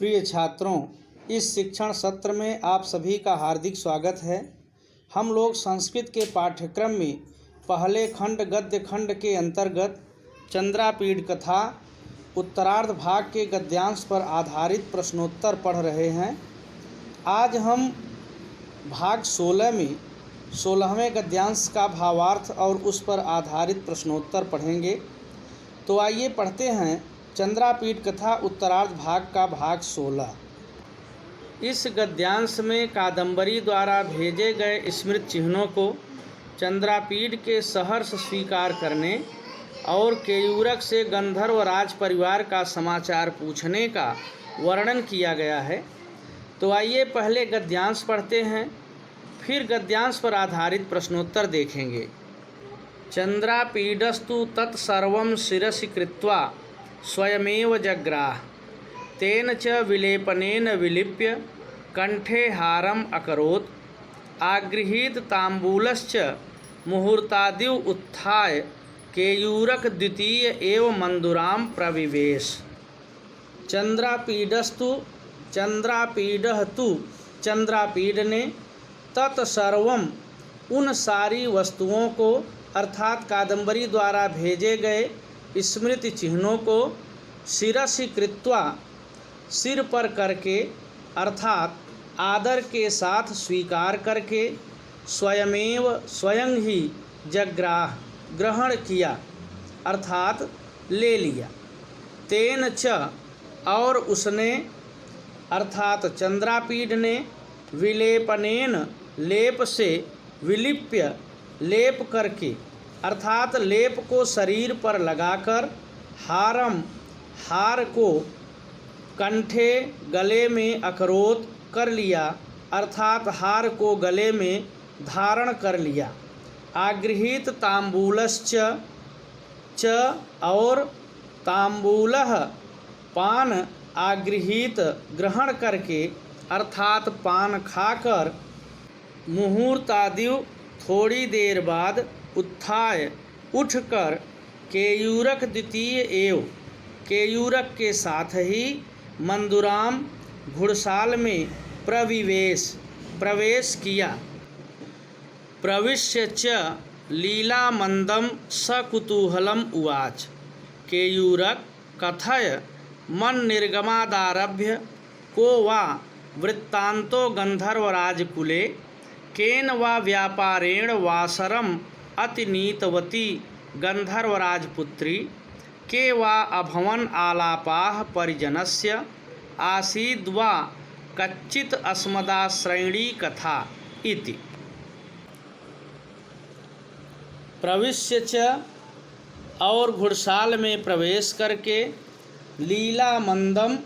प्रिय छात्रों, इस शिक्षण सत्र में आप सभी का हार्दिक स्वागत है। हम लोग संस्कृत के पाठ्यक्रम में पहले खंड गद्य खंड के अंतर्गत चंद्रापीड़ कथा उत्तरार्ध भाग के गद्यांश पर आधारित प्रश्नोत्तर पढ़ रहे हैं। आज हम भाग 16 में 16वें गद्यांश का भावार्थ और उस पर आधारित प्रश्नोत्तर पढ़ेंगे। तो आइए पढ़ते हैं चंद्रापीड़ कथा उत्तरार्ध भाग का भाग 16। इस गद्यांश में कादम्बरी द्वारा भेजे गए स्मृति चिन्हों को चंद्रापीड़ के सहर्ष स्वीकार करने और केयूरक से गंधर्व राज परिवार का समाचार पूछने का वर्णन किया गया है। तो आइए पहले गद्यांश पढ़ते हैं, फिर गद्यांश पर आधारित प्रश्नोत्तर देखेंगे। चंद्रापीडस्तु तत्सर्वं शिरसि कृत्वा स्वयमेव जग्राह तेन च विलेपनेन विलिप्य कंठे हारम अकरोत् आगृहीत तांबूलश्च मुहूर्तादिव उत्थाय केयूरक द्वितीय एव मंदुराम प्रविवेश। चंद्रापीडस्तु चंद्रापीडः तु चंद्रापीड ने तत्सर्वम उन सारी वस्तुओं को अर्थात कादम्बरी द्वारा भेजे गए स्मृति चिन्हों को शिरसि कृत्वा सिर पर करके अर्थात आदर के साथ स्वीकार करके स्वयमेव स्वयं ही जग्राह ग्रहण किया अर्थात ले लिया। तेन च और उसने अर्थात चंद्रापीड ने विलेपनेन लेप से विलिप्य लेप करके अर्थात लेप को शरीर पर लगाकर हारम हार को कंठे गले में अकरोत कर लिया अर्थात हार को गले में धारण कर लिया। आगृहीत तांबूलश्च च और तांबूलः पान आगृहीत ग्रहण करके अर्थात पान खाकर मुहूर्तादिव थोड़ी देर बाद उत्थाय उठकर केयूरक द्वितीय एव केयूरक के साथ ही मंदुराम घुड़साल में प्रवेश किया। प्रविश्य च लीलामंदम सकुतूहलम उवाच केयूरक कथय मन निर्गमादारभ्य को वा वृत्तांतो गंधर्वराजकुले केन वा व्यापारेण वासरम अतिनीतवती गंधर्वराजपुत्री के वा अभवन आलापाः परिजनस्य आसीद्वा कच्चित् अस्मदाश्रयणी कथा इति। प्रविश्य च और घुड़साल में प्रवेश करके लीलामंदम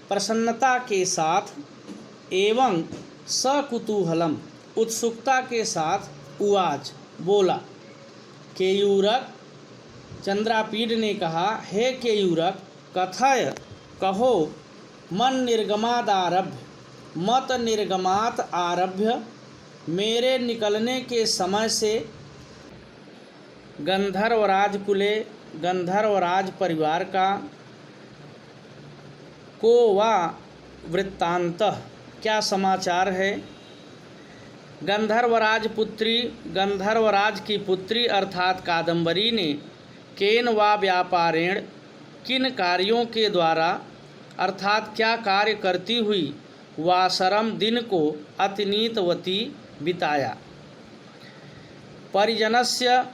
प्रसन्नता के साथ एवं सकुतूहलम उत्सुकता के साथ उवाच बोला। केयूरक चंद्रापीड ने कहा, हे केयूरक कथय कहो मन निर्गमादारभ्य मत निर्गमात आरभ्य मेरे निकलने के समय से गंधर्वराज कुले गंधर्वराज परिवार का को वा वृत्तांतः क्या समाचार है। गंधर्वराज पुत्री गंधर्वराज की पुत्री अर्थात कादम्बरी ने केन वा व्यापारेण किन कार्यों के द्वारा अर्थात क्या कार्य करती हुई वासरम दिन को अतिनीतवती बिताया। परिजनस्य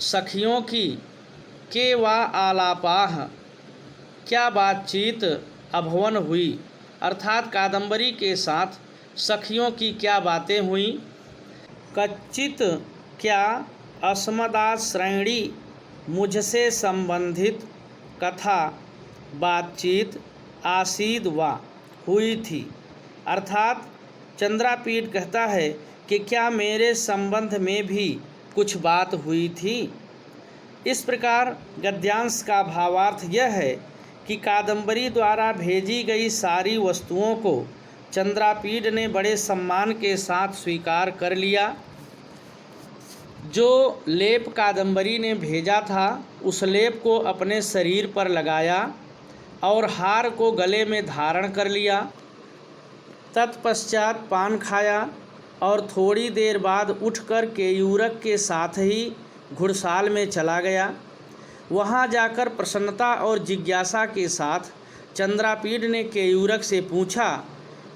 सखियों की के वा आलापाह क्या बातचीत अभवन हुई अर्थात कादम्बरी के साथ सखियों की क्या बातें हुई। कच्चित क्या अस्मदाश्रयणी मुझसे संबंधित कथा बातचीत आसीद वा हुई थी अर्थात चंद्रापीड कहता है कि क्या मेरे संबंध में भी कुछ बात हुई थी। इस प्रकार गद्यांश का भावार्थ यह है कि कादम्बरी द्वारा भेजी गई सारी वस्तुओं को चंद्रापीड ने बड़े सम्मान के साथ स्वीकार कर लिया। जो लेप कादम्बरी ने भेजा था उस लेप को अपने शरीर पर लगाया और हार को गले में धारण कर लिया। तत्पश्चात पान खाया और थोड़ी देर बाद उठकर केयूरक के साथ ही घुड़साल में चला गया। वहाँ जाकर प्रसन्नता और जिज्ञासा के साथ चंद्रापीड ने केयूरक से पूछा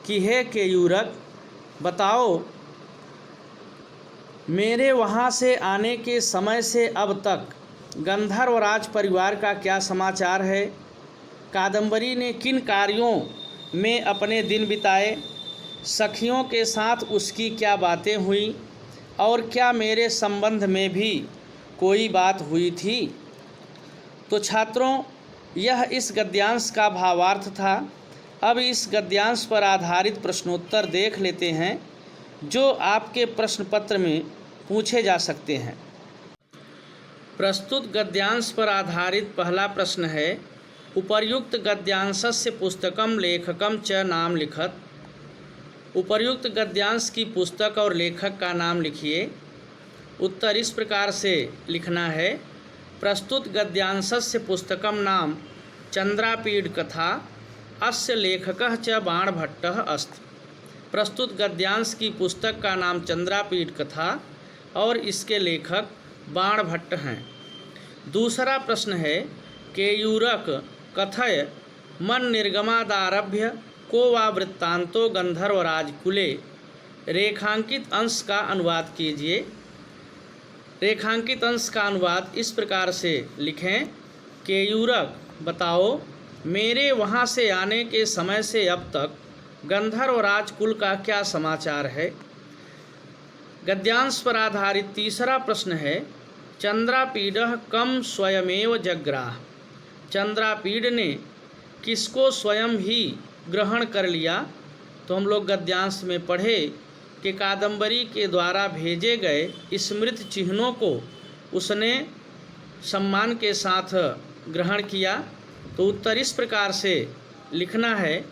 कि हे केयूरक, बताओ मेरे वहाँ से आने के समय से अब तक गंधर्वराज परिवार का क्या समाचार है? कादंबरी ने किन कार्यों में अपने दिन बिताए? सखियों के साथ उसकी क्या बातें हुई और क्या मेरे संबंध में भी कोई बात हुई थी? तो छात्रों, यह इस गद्यांश का भावार्थ था। अब इस गद्यांश पर आधारित प्रश्नोत्तर देख लेते हैं जो आपके प्रश्न पत्र में पूछे जा सकते हैं। प्रस्तुत गद्यांश पर आधारित पहला प्रश्न है, उपर्युक्त गद्यांशस्य पुस्तकम लेखकम च नाम लिखत। उपर्युक्त गद्यांश की पुस्तक और लेखक का नाम लिखिए। उत्तर इस प्रकार से लिखना है, प्रस्तुत गद्यांशस्य पुस्तकम नाम चंद्रापीड कथा, अस्य लेखकः च बाणभट्टः अस्ति। प्रस्तुत गद्यांश की पुस्तक का नाम चंद्रापीड कथा और इसके लेखक बाणभट्ट हैं। दूसरा प्रश्न है, केयूरक कथय मन निर्गमादारभ्य को वा वृत्तांतो गंधर्वराजकुले। रेखांकित अंश का अनुवाद कीजिए। रेखांकित अंश का अनुवाद इस प्रकार से लिखें, केयूरक, बताओ मेरे वहाँ से आने के समय से अब तक गंधर्वराज कुल का क्या समाचार है। गद्यांश पर आधारित तीसरा प्रश्न है, चंद्रापीडः कम स्वयमेव जग्राह। चंद्रापीड ने किसको स्वयं ही ग्रहण कर लिया? तो हम लोग गद्यांश में पढ़े कि कादंबरी के द्वारा भेजे गए स्मृत चिन्हों को उसने सम्मान के साथ ग्रहण किया। तो उत्तर इस प्रकार से लिखना है,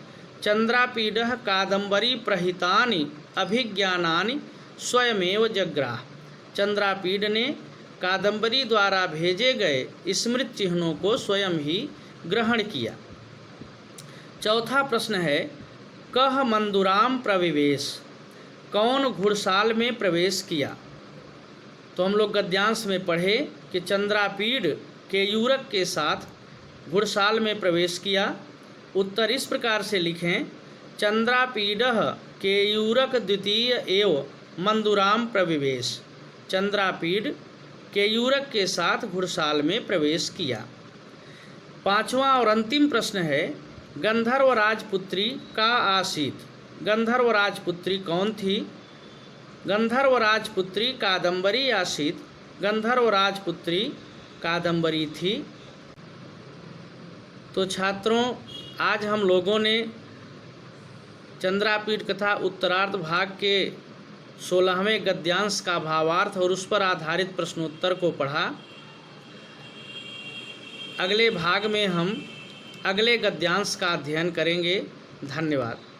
चंद्रापीडः कादंबरी प्रहितानि अभिज्ञानानि स्वयमेव जग्राह। चंद्रापीड ने कादंबरी द्वारा भेजे गए स्मृत चिन्हों को स्वयं ही ग्रहण किया। चौथा प्रश्न है, कह मंदुराम प्रविवेश। कौन घुड़साल में प्रवेश किया? तो हम लोग गद्यांश में पढ़े कि चंद्रापीड केयूरक के साथ घुड़साल में प्रवेश किया। उत्तर इस प्रकार से लिखें, चंद्रापीडः केयूरक द्वितीय एव मंदुराम प्रविवेश। चंद्रापीड केयूरक के साथ घुड़साल में प्रवेश किया। पांचवा और अंतिम प्रश्न है, गंधर्व राजपुत्री का आसीत। गंधर्व राजपुत्री कौन थी? गंधर्व राजपुत्री कादंबरी आसीत। गंधर्व राजपुत्री कादंबरी थी। तो छात्रों, आज हम लोगों ने चंद्रापीड कथा उत्तरार्ध भाग के 16वें गद्यांश का भावार्थ और उस पर आधारित प्रश्नोत्तर को पढ़ा। अगले भाग में हम अगले गद्यांश का अध्ययन करेंगे। धन्यवाद।